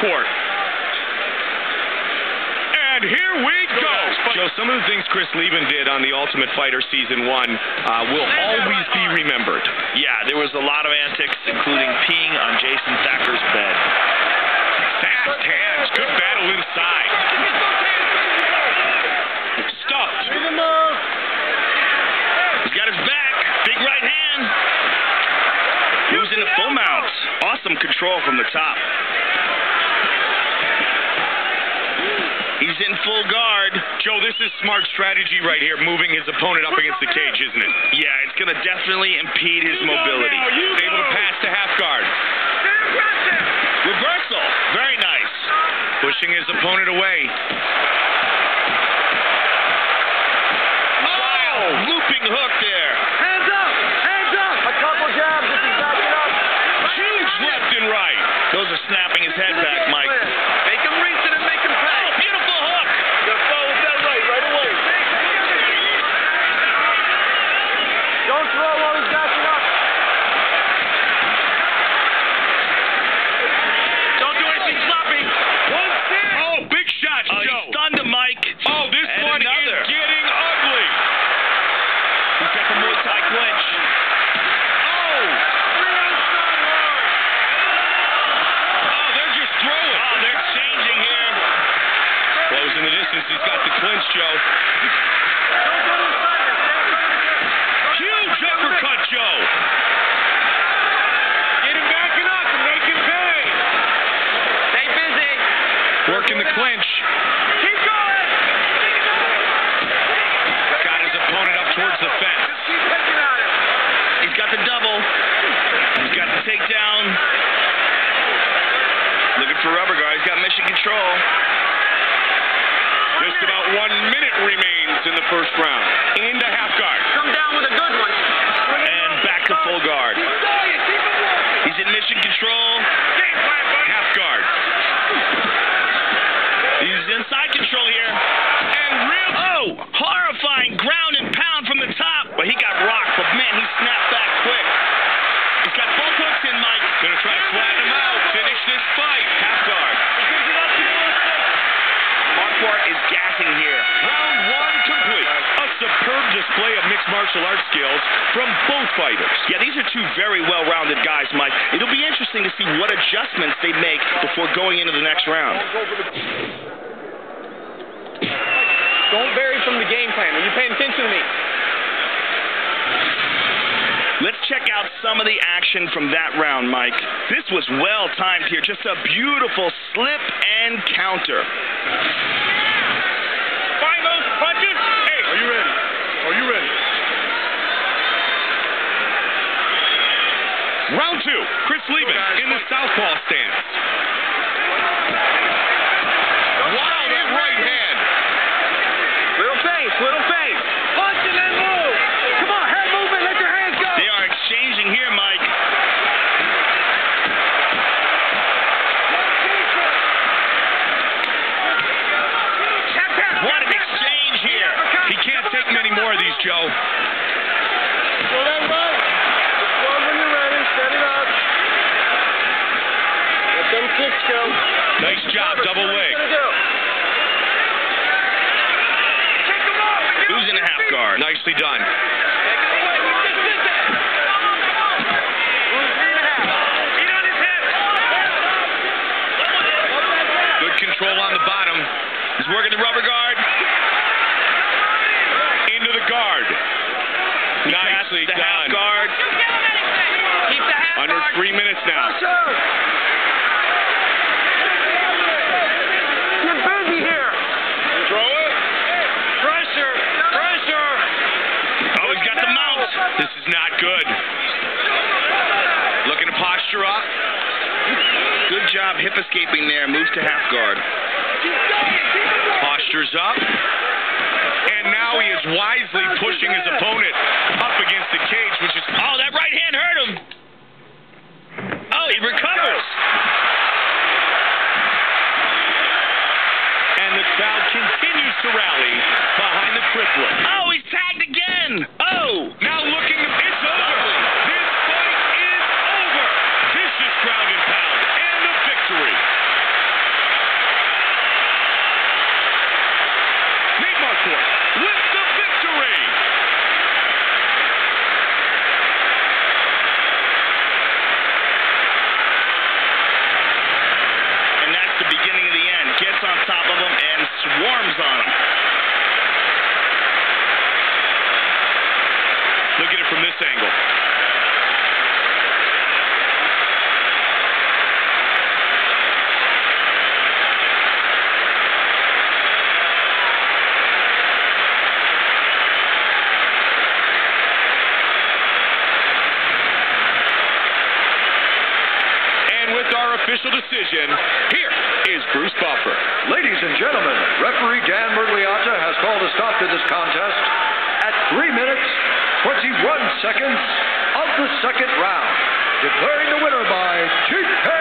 court. And here we go. Joe, some of the things Chris Lieben did on The Ultimate Fighter Season 1 will always be remembered. Yeah, there was a lot of antics, including peeing on Jason Thacker's bed. Fast hands. Good battle inside. Stuffed. He's got his back. Big right hand. Moves into full mount. Awesome control from the top. He's in full guard. Joe, this is smart strategy right here, moving his opponent up against the cage, isn't it? Yeah, it's going to definitely impede his mobility. Able to pass to half guard. Reversal. Very nice. Pushing his opponent away. Oh, looping hook there. Hands up! Hands up! A couple jabs if he's backing up. Huge left and right. Those are snapping his head back, Mike. Make him reach it and make him pay. Oh, beautiful hook. Gotta follow that right away. Don't throw while he's backing up. Don't do anything sloppy. Oh, big shots, Oh, Joe. he stunned him, Mike. Oh, this And one another. is getting ugly. He's got the Muay Thai clinch. Oh, they're just throwing. Oh, they're exchanging here. Closing the distance. He's got the clinch, Joe. Huge uppercut, Joe. Get him backing up and make him pay. Stay busy. Working the clinch. Keep going. Got his opponent up towards the fence. Just keep picking at him. He's got the double. He's got the takedown. Looking for rubber guard. He's got mission control. Just about 1 minute remains in the first round. Into half guard. Come down with a good one. And back to full guard. Keep going. Keep it moving. He's in mission control. Half guard. He's inside control here. And real. Oh, horrifying ground and pound from the top. But he got rocked, but man, he snapped back quick. He's got both hooks in, Mike. Gonna try to flatten him out. Finish this fight. Half guard. Marquardt is gassing here. Round 1 complete. A superb display of mixed martial arts skills from both fighters. Yeah, these are two very well-rounded guys, Mike. It'll be interesting to see what adjustments they make before going into the next round. Don't vary from the game plan. Are you paying attention to me? Let's check out some of the action from that round, Mike. This was well-timed here. Just a beautiful slip and counter. Find those punches. Hey, are you ready? Are you ready? Round 2. Chris Lieben in the southpaw stance. Wow, that right hand. Little face, little face. Punch and then move. Come on, head movement. Let your hands go. They are exchanging here, Mike. What an exchange here. He can't take many more of these, Joe. Go that right. Just when you're ready. Set it up. Let them kicks go. Nice job, double leg. Who's in a half guard? Nicely done. Good control on the bottom. He's working the rubber guard. Into the guard. Nicely The half done. guard. Keep the half Under guard. 3 minutes now. Get busy here. Throw it. Pressure. Pressure. Oh, he's got the mount. This is not good. Looking to posture up. Good job hip escaping there. Moves to half guard. Postures up. And now he is wisely pushing his opponent up against the cage, which is... Oh, that right hand hurt him. Oh, he recovers. And the crowd continues to rally behind the crippler. Oh, he's tagged again. Oh. Now looking... It's over. This fight is over. Vicious ground and pound. And the victory. gets on top of him and swarms on him. Look at it from this angle. With our official decision, here is Bruce Buffer. Ladies and gentlemen, referee Dan Murgliata has called a stop to this contest at 3 minutes, 21 seconds of the second round, declaring the winner by TKO.